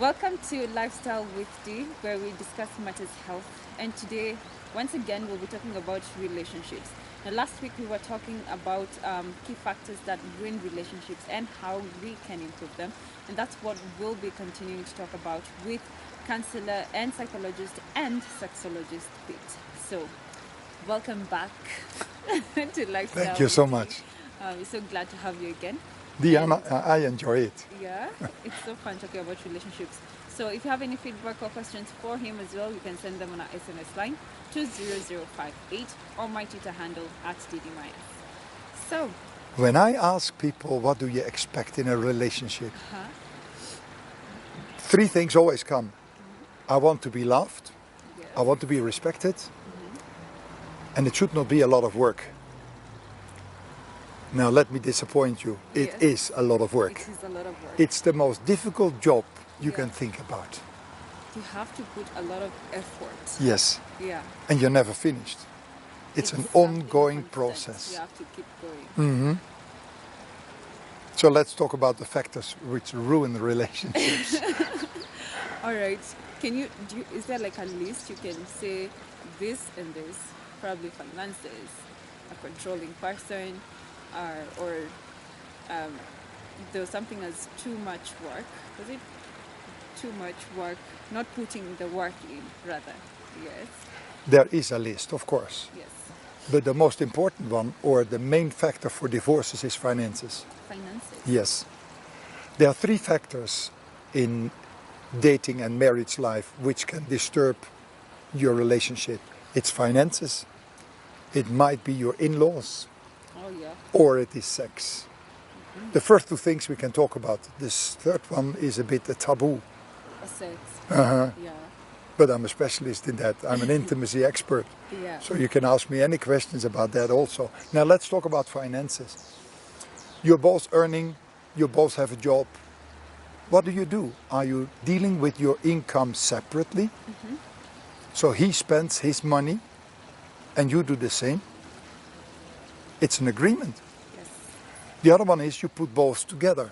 Welcome to Lifestyle with D, where we discuss matters health. And today, once again, we'll be talking about relationships. Now, last week we were talking about key factors that ruin relationships and how we can improve them. And that's what we'll be continuing to talk about with counselor and psychologist and sexologist Piet. So, welcome back to Lifestyle. Thank you so much. We're so glad to have you again. Diana, I enjoy it. Yeah, it's so fun talking about relationships. So if you have any feedback or questions for him as well, you can send them on our SMS line 20058 or my Twitter handle @ddmyas. So, When I ask people what do you expect in a relationship, three things always come. I want to be loved, yes. I want to be respected, and it should not be a lot of work. Now let me disappoint you. It Yes. is a lot of work. It is a lot of work. It's the most difficult job you Yeah. can think about. You have to put a lot of effort. Yes, Yeah. and you're never finished. It's an something ongoing constant. process. You have to keep going. So let's talk about the factors which ruin relationships. All right. Is there like a list you can say this and this? Probably finances, a controlling person, or there was something as too much work. Was it too much work? Not putting the work in, rather. Yes. There is a list, of course. Yes. But the most important one, or the main factor for divorces, is finances. Finances. Yes. There are three factors in dating and marriage life which can disturb your relationship. It's finances, it might be your in-laws, Oh yeah. or it is sex. The first two things we can talk about. This third one is a bit a taboo. A sex. Uh-huh. Yeah. But I'm a specialist in that. I'm an intimacy expert. Yeah. So you can ask me any questions about that also. Now let's talk about finances. You're both earning, you both have a job. What do? Are you dealing with your income separately? So he spends his money and you do the same? It's an agreement. Yes. The other one is you put both together.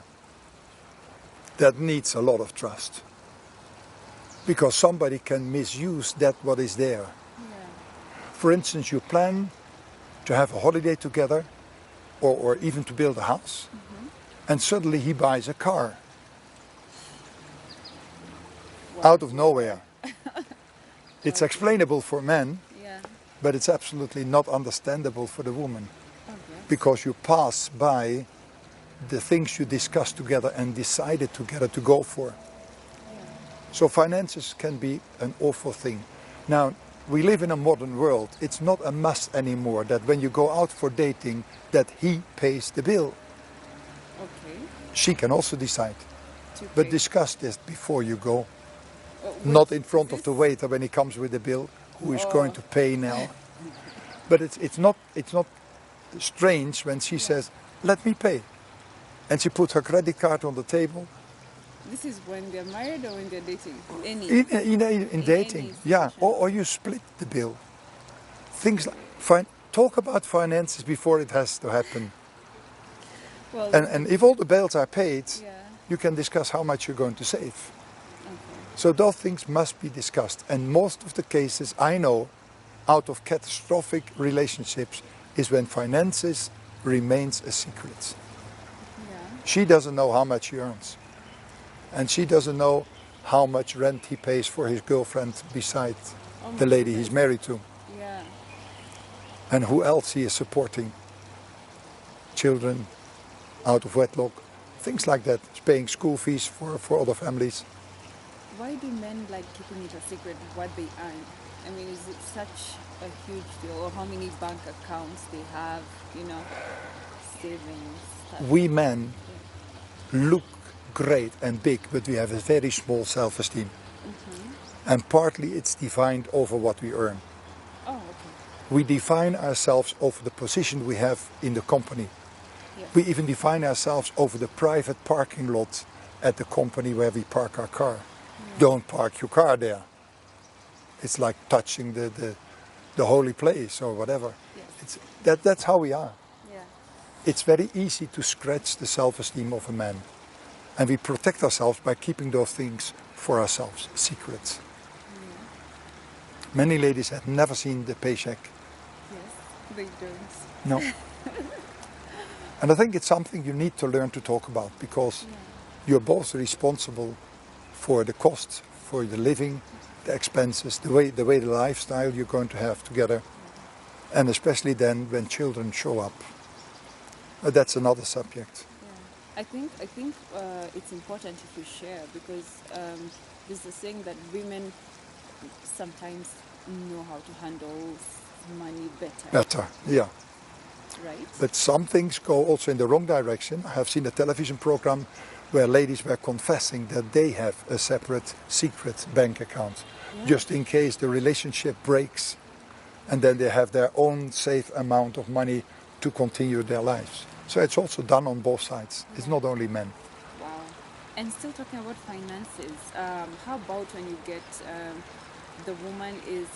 That needs a lot of trust. Because somebody can misuse that what is there. Yeah. For instance, you plan to have a holiday together or even to build a house, and suddenly he buys a car out of nowhere. It's explainable for men, Yeah. but it's absolutely not understandable for the woman, Oh yes. because you pass by the things you discussed together and decided together to go for. So finances can be an awful thing. Now, we live in a modern world. It's not a must anymore that when you go out for dating that he pays the bill. Okay. She can also decide. To But pay. discuss this before you go. Which Not in front is of the this? waiter when he comes with the bill, who is Oh. going to pay now. But it's not strange when she says, let me pay. And she puts her credit card on the table. This is when they're married or when they're dating? Any. In dating, any yeah, situation. or you split the bill. Things like, talk about finances before it has to happen. Well, And if all the bills are paid, yeah. you can discuss how much you're going to save. Okay. So those things must be discussed. And most of the cases I know out of catastrophic relationships is when finances remains a secret. Yeah. She doesn't know how much he earns. And she doesn't know how much rent he pays for his girlfriend beside Oh the my lady he's goodness. married to. Yeah. And who else he is supporting. Children out of wedlock. Things like that. He's paying school fees for other families. Why do men like keeping it a secret what they earn? I mean, is it such a huge deal? Or how many bank accounts they have, savings? Stuff? We men look great and big, but we have a very small self-esteem. And partly it's defined over what we earn. Oh, okay. We define ourselves over the position we have in the company. Yes. We even define ourselves over the private parking lot at the company where we park our car. Don't park your car there. It's like touching the holy place or whatever. Yes. That's how we are. Yeah. It's very easy to scratch the self-esteem of a man. And we protect ourselves by keeping those things for ourselves, secrets. Many ladies have never seen the paycheck. Yes, they don't. No. And I think it's something you need to learn to talk about, because you're both responsible for the costs, for the living, the expenses, the way the lifestyle you're going to have together, and especially then when children show up. That's another subject. I think it's important if you share, because there's a saying that women sometimes know how to handle money better. Better, yeah. Right? But some things go also in the wrong direction. I have seen a television program where ladies were confessing that they have a separate secret bank account, just in case the relationship breaks, and then they have their own safe amount of money to continue their lives. So it's also done on both sides. It's not only men. Wow. And still talking about finances, how about when you get the woman is,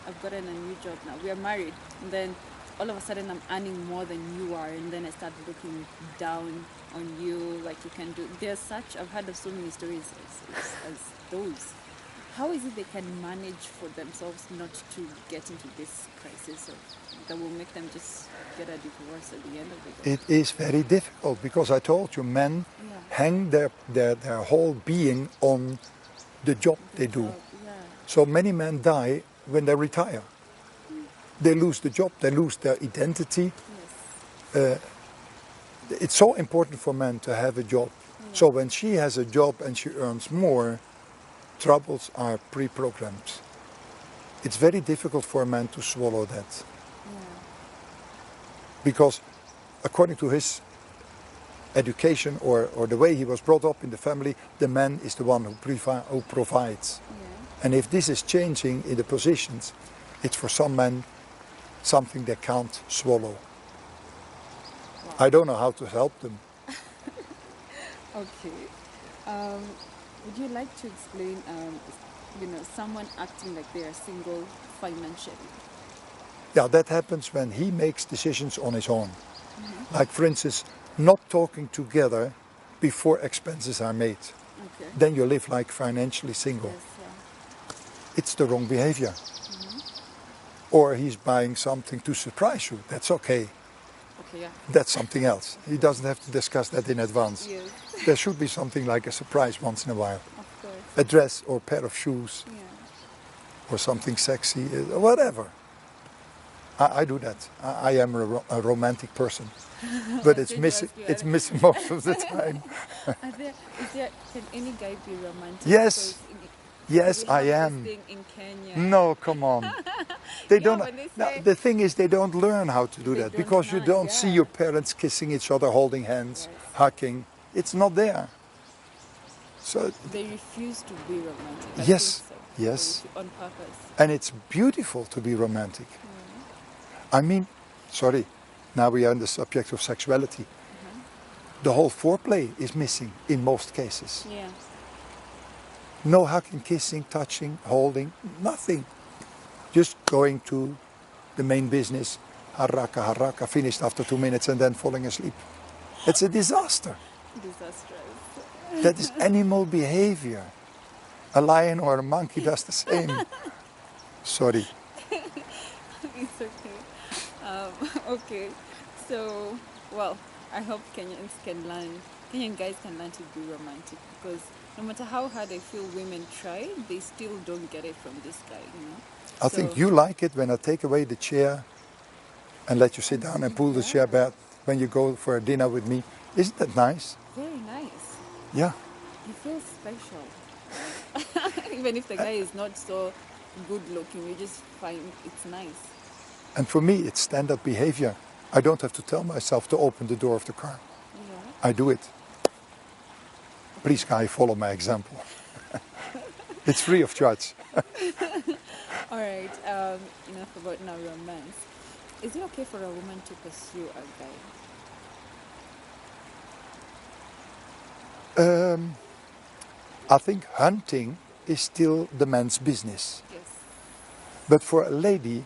I've gotten a new job now, we are married, and then all of a sudden I'm earning more than you are, and then I start looking down on you, like you can do. I've heard of so many stories as those. How is it they can manage for themselves not to get into this crisis that will make them just get a divorce at the end of the day? It is very difficult, because I told you, men hang their whole being on the job they do. So many men die when they retire. They lose the job, they lose their identity. It's so important for men to have a job. So when she has a job and she earns more, troubles are pre-programmed. It's very difficult for a man to swallow that. Because according to his education or the way he was brought up in the family, the man is the one who provides. And if this is changing in the positions, it's for some men something they can't swallow. I don't know how to help them. Okay. Would you like to explain, someone acting like they are single financially? Yeah, that happens when he makes decisions on his own. Like, for instance, not talking together before expenses are made. Okay. Then you live like financially single. Yes, It's the wrong behavior. Or he's buying something to surprise you. That's okay. Okay, yeah. That's something else. He doesn't have to discuss that in advance. Yes. There should be something like a surprise once in a while. Of course. A dress or a pair of shoes or something sexy, whatever. I do that. I am a romantic person, but it's missing. It's missing most of the time. Can any guy be romantic? Yes. Yes, We have I am. this thing in Kenya. No, come on. They don't. when they Now, say- the thing is, they don't learn how to do They that, don't because you learn, don't see your parents kissing each other, holding hands, hugging. It's not there. So They refuse to be romantic. I Yes, think so. yes. On purpose. and it's beautiful to be romantic. I mean, sorry, now we are on the subject of sexuality. The whole foreplay is missing in most cases. Yeah. No hugging, kissing, touching, holding, nothing. Just going to the main business, haraka, haraka, finished after 2 minutes and then falling asleep. It's a disaster. Disastrous. That is animal behavior. A lion or a monkey does the same. Sorry. It's okay. Okay. So, well, I hope Kenyan guys can learn to be romantic, because no matter how hard I feel women try, they still don't get it from this guy, I think you like it when I take away the chair and let you sit down and pull the chair back when you go for a dinner with me. Isn't that nice? Very nice. Yeah. You feel special. Even if the guy is not so good looking, you just find it's nice. And for me, it's standard behavior. I don't have to tell myself to open the door of the car. Yeah. I do it. Please, guy, follow my example. It's free of charge. All right. Enough about now romance. Is it okay for a woman to pursue a guy? I think hunting is still the man's business. Yes. But for a lady,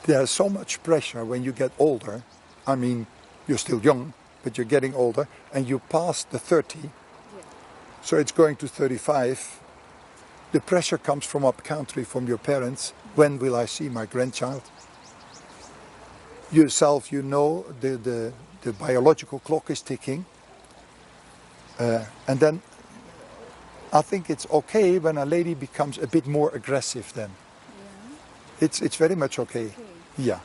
there's so much pressure when you get older. I mean, you're still young, but you're getting older, and you pass the 30, Yeah. so it's going to 35. The pressure comes from up country, from your parents. When will I see my grandchild? Yourself, you know, the biological clock is ticking. And then I think it's okay when a lady becomes a bit more aggressive then. Yeah. It's very much okay. Okay. Yeah.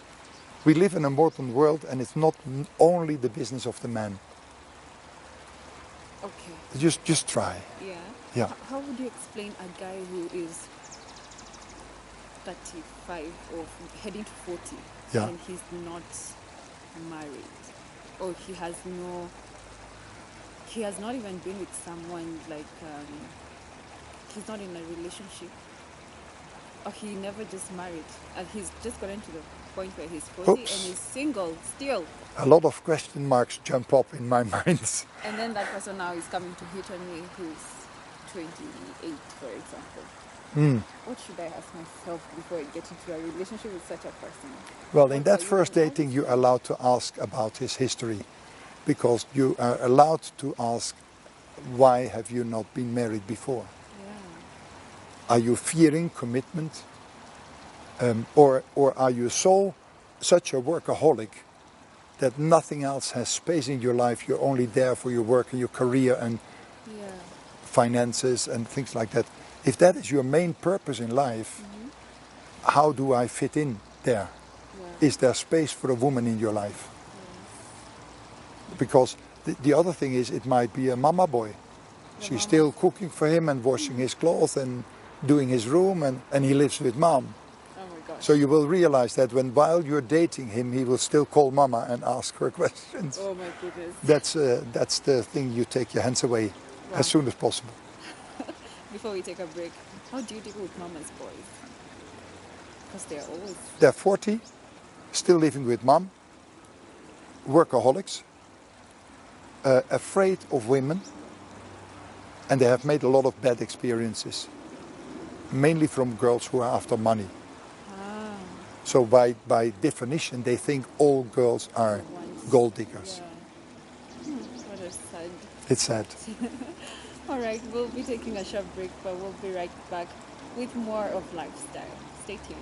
We live in a modern world and it's not only the business of the man. Okay. Just try. Yeah. Yeah. How would you explain a guy who is 35 or heading to 40 Yeah. and he's not married, or he has not even been with someone, like he's not in a relationship, or he never just married and he's just gotten to the point where he's 40 Oops. and he's single still, A lot of question marks jump up in my mind. and then that person now is coming to hit on me who's 28, for example. What should I ask myself before I get into a relationship with such a person? Well, in What that are you first advising? dating, you're allowed to ask about his history, because you are allowed to ask, why have you not been married before? Yeah. Are you fearing commitment? Or are you such a workaholic that nothing else has space in your life? You're only there for your work and your career and Yeah. finances and things like that. If that is your main purpose in life, how do I fit in there? Yeah. Is there space for a woman in your life? Yes. Because the other thing is, it might be a mama boy. The She's mama. still cooking for him and washing his clothes and doing his room, and he lives with mom. Oh my gosh. So you will realize that while you're dating him, he will still call mama and ask her questions. Oh my goodness. That's the thing. You take your hands away Wow. as soon as possible. Before we take a break, how do you deal with mama's boys? Because they're always... They're 40, still living with mom, workaholics, afraid of women, and they have made a lot of bad experiences, mainly from girls who are after money. Ah, So by definition, they think all girls are once. gold diggers. Yeah. What a sad... It's sad. All right, we'll be taking a short break, but we'll be right back with more of lifestyle. Stay tuned.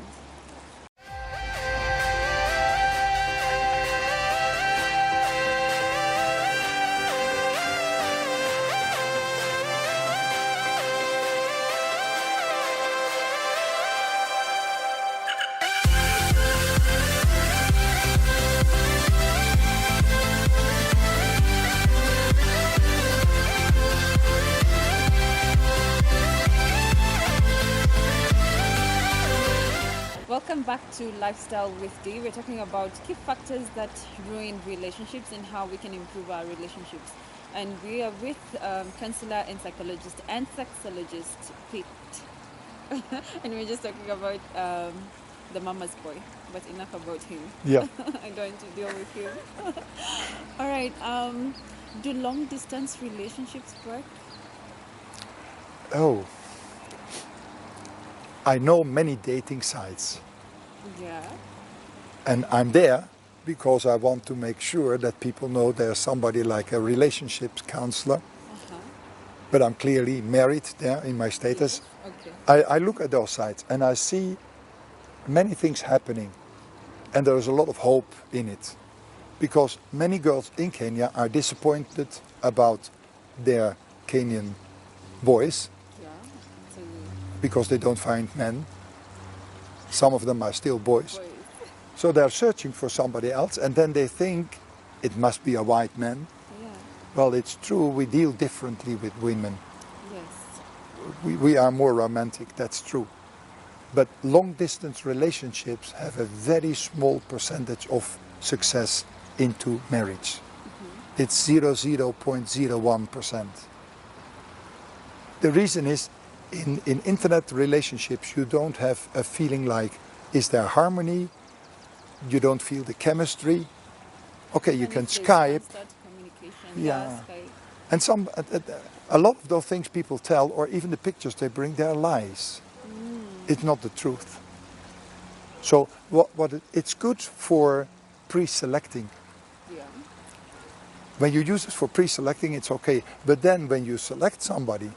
Welcome back to Lifestyle with Dee. We're talking about key factors that ruin relationships and how we can improve our relationships. And we are with counselor and psychologist and sexologist Piet. And we're just talking about the mama's boy, but enough about him. Yeah. I don't want to deal with him. All right. Do long distance relationships work? Oh. I know many dating sites, Yeah. and I'm there because I want to make sure that people know there's somebody like a relationships counselor, but I'm clearly married there in my status. Okay. I look at those sites and I see many things happening, and there is a lot of hope in it, because many girls in Kenya are disappointed about their Kenyan boys Yeah. So, because they don't find men. Some of them are still boys. boys. So they're searching for somebody else, and then they think it must be a white man. Yeah. Well, it's true, we deal differently with women. Yes. We are more romantic, that's true. But long distance relationships have a very small percentage of success into marriage. It's 0.01%. The reason is, in internet relationships, you don't have a feeling like, is there harmony? You don't feel the chemistry. Okay, you And can if there's Skype. constant communication, Yeah. Skype. And a lot of those things people tell, or even the pictures they bring, they're lies. It's not the truth. So it's good for pre-selecting. Yeah. When you use it for pre-selecting, it's okay. But then when you select somebody,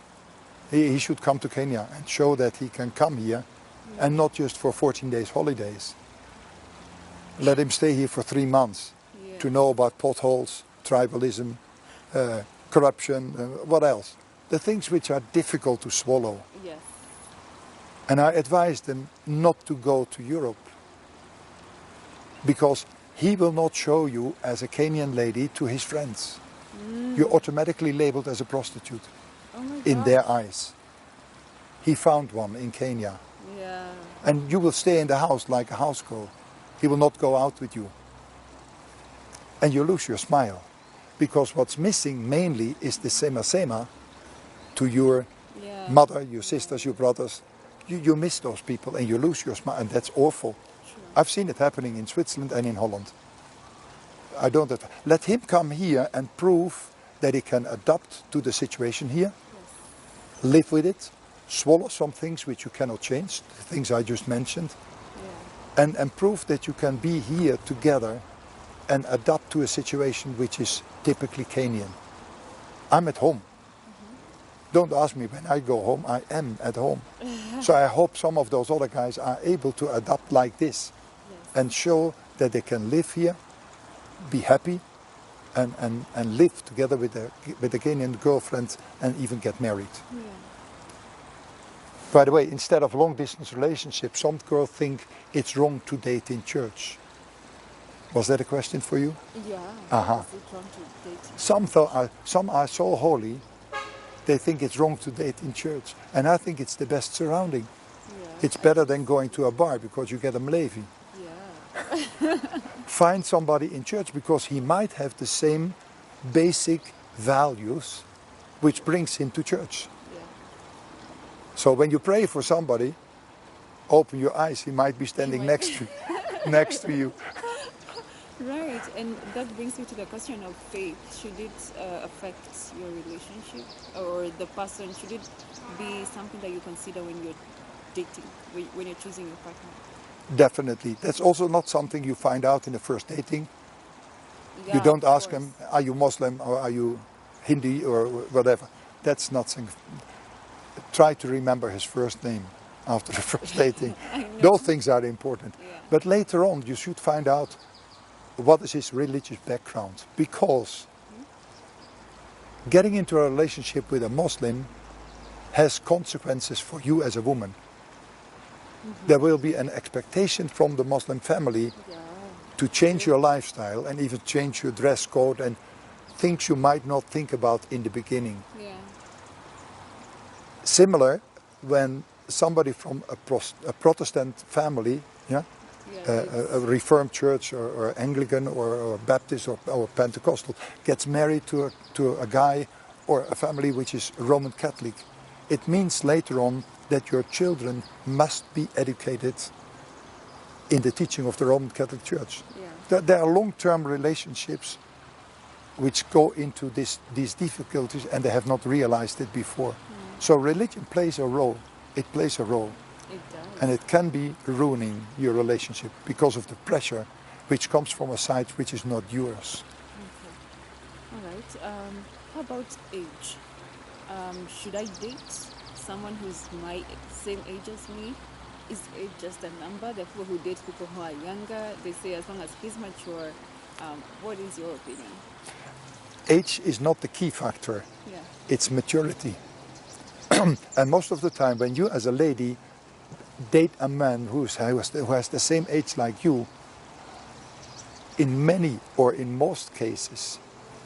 he should come to Kenya and show that he can come here and not just for 14 days holidays. Let him stay here for 3 months to know about potholes, tribalism, corruption, what else? The things which are difficult to swallow. Yes. And I advise them not to go to Europe because he will not show you as a Kenyan lady to his friends. You're automatically labeled as a prostitute in their eyes. He found one in Kenya. Yeah. And you will stay in the house like a house girl. He will not go out with you. And you lose your smile. Because what's missing mainly is the sema to your mother, your sisters, your brothers. You miss those people and you lose your smile, and that's awful. True. I've seen it happening in Switzerland and in Holland. I don't have, let him come here and prove that he can adapt to the situation here, live with it, swallow some things which you cannot change, the things I just mentioned, and prove that you can be here together and adapt to a situation which is typically Kenyan. I'm at home. Don't ask me when I go home, I am at home. So I hope some of those other guys are able to adapt like this and show that they can live here, be happy, and live together with a Kenyan girlfriend and even get married. Yeah. By the way, instead of long distance relationships, some girls think it's wrong to date in church. Was that a question for you? Yeah. Uh-huh. Is it wrong to date? Some are so holy, they think it's wrong to date in church. And I think it's the best surrounding. Yeah. It's better than going to a bar because you get a mlevi. Yeah. Find somebody in church because he might have the same basic values which brings him to church. Yeah. So when you pray for somebody, open your eyes, he might be standing next to you. Right, and that brings me to the question of faith. Should it affect your relationship or the person? Should it be something that you consider when you're dating, when you're choosing your partner? Definitely. That's also not something you find out in the first dating. Yeah, You don't of ask course. him, are you Muslim or are you Hindi or whatever. That's nothing. Try to remember his first name after the first dating. Those things are important. Yeah. But later on you should find out what is his religious background, because getting into a relationship with a Muslim has consequences for you as a woman. There will be an expectation from the Muslim family to change your lifestyle and even change your dress code and things you might not think about in the beginning. Yeah. Similar when somebody from a Protestant family, a Reformed church or Anglican or Baptist or Pentecostal gets married to a guy or a family which is Roman Catholic. It means later on that your children must be educated in the teaching of the Roman Catholic Church. Yeah. There are long-term relationships which go into these difficulties and they have not realized it before. So religion plays a role. It plays a role. It does. And it can be ruining your relationship because of the pressure which comes from a side which is not yours. Okay. All right. How about age? Should I date someone who's my same age as me? Is age just a number? There are people who date people who are younger. They say as long as he's mature. What is your opinion? Age is not the key factor. Yeah. It's maturity. And most of the time when you as a lady date a man who has the same age like you, in many or in most cases,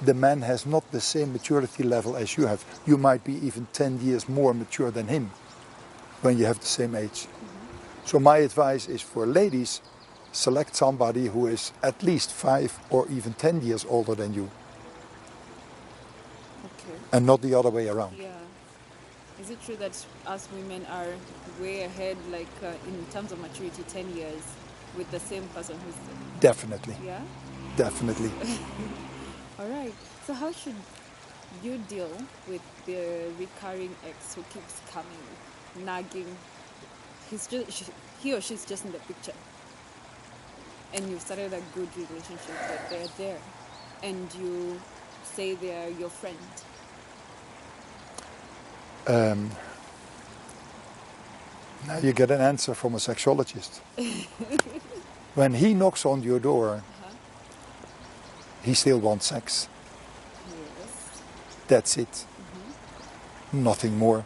the man has not the same maturity level as you have. You might be even 10 years more mature than him when you have the same age. So my advice is for ladies, select somebody who is at least 5 or even 10 years older than you, Okay. and not the other way around. Yeah. Is it true that us women are way ahead, like in terms of maturity, 10 years with the same person who's... Definitely, Yeah? definitely. All right. So how should you deal with the recurring ex who keeps coming, nagging? He or she's just in the picture. And you've started a good relationship, but they're there. And you say they're your friend? Now you get an answer from a sexologist. When he knocks on your door, he still wants sex. Yes. That's it. Nothing more.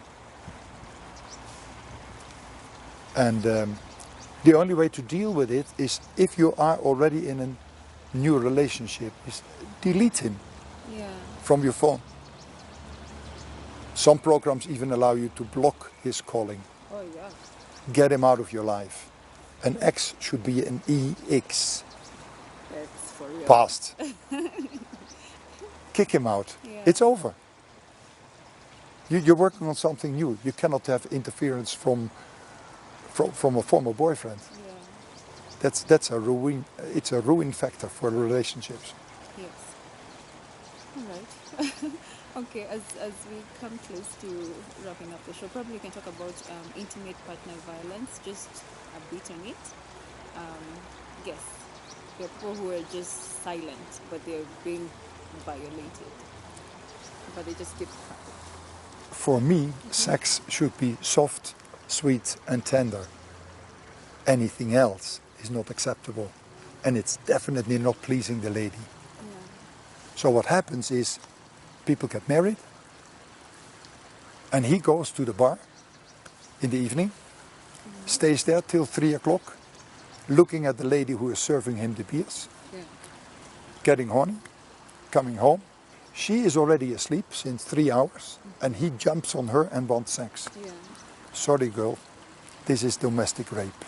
And the only way to deal with it is, if you are already in a new relationship, is delete him Yeah. from your phone. Some programs even allow you to block his calling. Oh yeah. Get him out of your life. An X should be an EX, That's for real. past. Kick him out. Yeah. It's over. You're working on something new. You cannot have interference from a former boyfriend. Yeah. That's a ruin. It's a ruin factor for relationships. Yes. All right. Okay, as we come close to wrapping up the show, probably we can talk about intimate partner violence, just a bit on it. Yes, there are people who are just silent, but they're being violated, but they just keep quiet. For me, sex should be soft, sweet, and tender. Anything else is not acceptable, and it's definitely not pleasing the lady. Yeah. So what happens is, people get married, and he goes to the bar in the evening, stays there till 3 o'clock, looking at the lady who is serving him the beers, Yeah. getting horny, coming home. She is already asleep since 3 hours, and he jumps on her and wants sex. Yeah. Sorry, girl, this is domestic rape.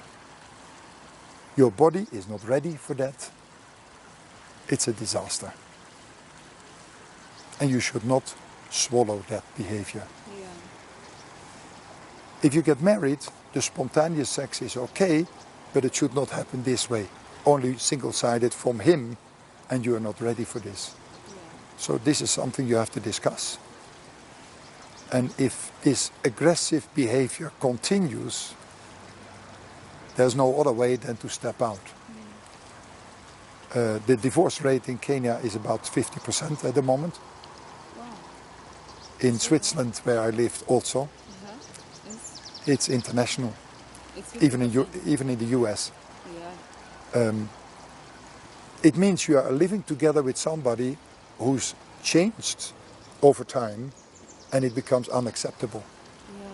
Your body is not ready for that. It's a disaster. And you should not swallow that behavior. Yeah. If you get married, the spontaneous sex is okay, but it should not happen this way. Only single-sided from him, and you are not ready for this. Yeah. So this is something you have to discuss. And if this aggressive behavior continues, there's no other way than to step out. The divorce rate in Kenya is about 50% at the moment. Wow. In Switzerland, where I lived also, it's international, It's even in 50%. even in the US. Yeah. It means you are living together with somebody who's changed over time, and it becomes unacceptable. Yeah.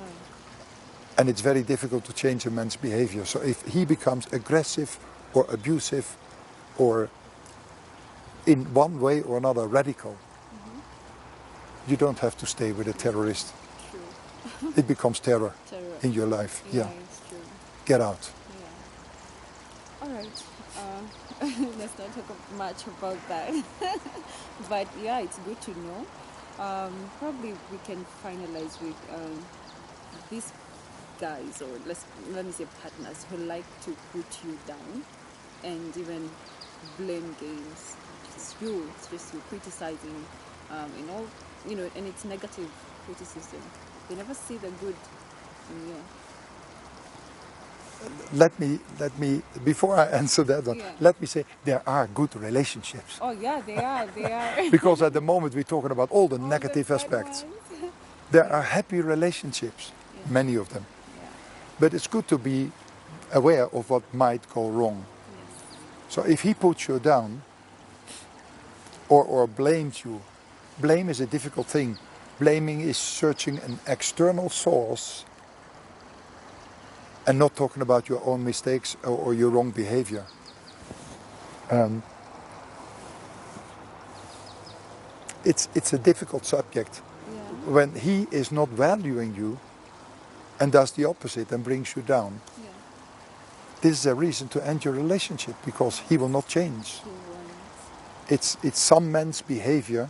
And it's very difficult to change a man's behavior. So if he becomes aggressive or abusive or in one way or another radical, you don't have to stay with a terrorist. True. It becomes terror Terror. in your life. Yeah, It's true. get out. Yeah. All right. Let's not talk much about that. But yeah, it's good to know. Probably we can finalize with these guys, or let me say partners, who like to put you down and even blame games. It's just you criticizing, and it's negative criticism. They never see the good in you. Let me, before I answer that one, Yeah. let me say there are good relationships. Oh yeah, they are. Because at the moment we're talking about all the All the negative bad aspects. ones. There are happy relationships, Yeah. many of them. Yeah. But it's good to be aware of what might go wrong. Yes. So if he puts you down or blames you, blame is a difficult thing. Blaming is searching an external source and not talking about your own mistakes or your wrong behavior. It's a difficult subject. Yeah. When he is not valuing you and does the opposite and brings you down, Yeah. this is a reason to end your relationship, because he will not change. True ones. It's some men's behavior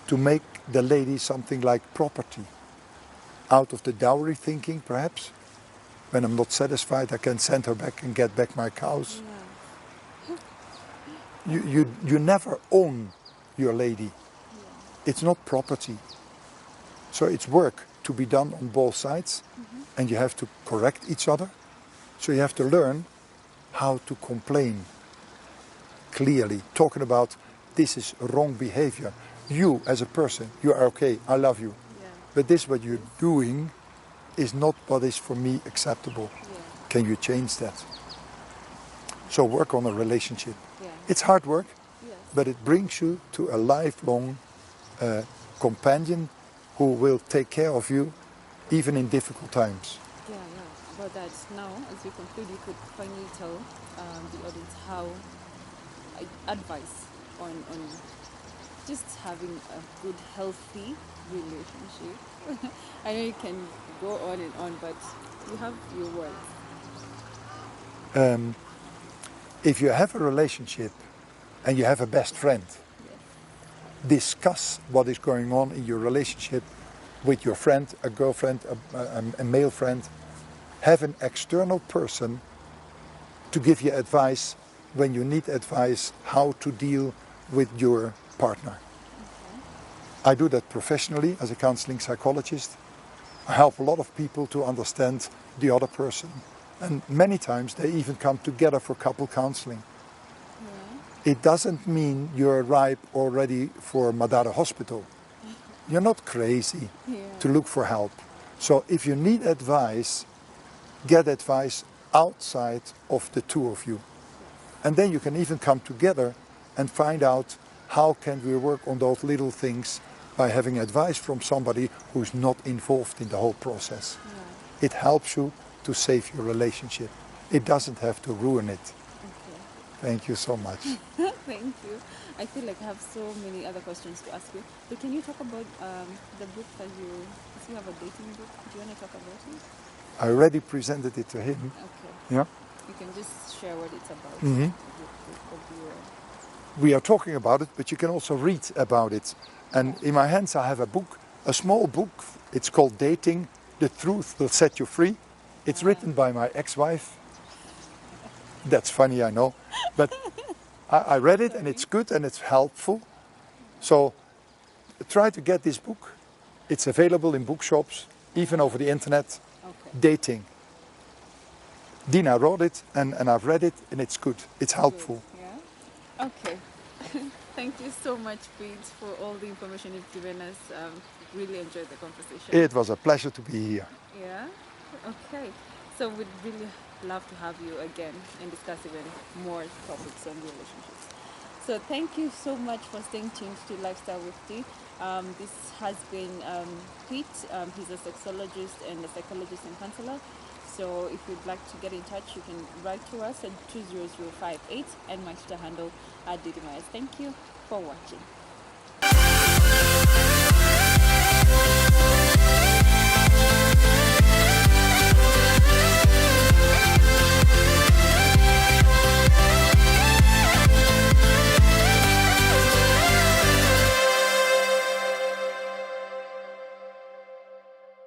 to make the lady something like property. Out of the dowry thinking, perhaps. When I'm not satisfied, I can send her back and get back my cows. Yeah. You never own your lady. It's not property. So it's work to be done on both sides, and you have to correct each other. So you have to learn how to complain clearly, talking about this is wrong behavior. You as a person, you are okay, I love you. Yeah. But this what you're doing is not what is for me acceptable. Yeah. Can you change that? So work on a relationship. Yeah. It's hard work, Yes. but it brings you to a lifelong companion who will take care of you even in difficult times. Yeah, about that. Now, as we conclude, you could finally tell the audience how advice on just having a good, healthy relationship. I know you can go on and on, but you have your words. If you have a relationship and you have a best friend, Yes. discuss what is going on in your relationship with your friend, a girlfriend, a male friend. Have an external person to give you advice when you need advice how to deal with your partner. Okay. I do that professionally as a counseling psychologist. I help a lot of people to understand the other person. And many times they even come together for couple counseling. Yeah. It doesn't mean you're ripe already for Madara Hospital. You're not crazy Yeah. to look for help. So if you need advice, get advice outside of the two of you. And then you can even come together and find out how can we work on those little things by having advice from somebody who's not involved in the whole process. Yeah. It helps you to save your relationship. It doesn't have to ruin it. Okay. Thank you so much. Thank you. I feel like I have so many other questions to ask you. But can you talk about the book that you have a dating book? Do you want to talk about it? I already presented it to him. Okay. Yeah. You can just share what it's about. Mhm. We are talking about it, but you can also read about it. And in my hands I have a book, a small book. It's called Dating, The Truth Will Set You Free. It's written by my ex-wife. That's funny, I know. But I read it and it's good and it's helpful. So try to get this book. It's available in bookshops, even over the internet. Okay. Dating. Dina wrote it and I've read it and it's good. It's helpful. Good. Yeah. Okay. Thank you so much, Piet, for all the information you've given us. Really enjoyed the conversation. It was a pleasure to be here. Yeah. Okay. So we'd really love to have you again and discuss even more topics on relationships. So thank you so much for staying tuned to Lifestyle with D. This has been Piet. He's a sexologist and a psychologist and counselor. So if you'd like to get in touch, you can write to us at 20058 and my Twitter handle at Didimayas. Thank you for watching.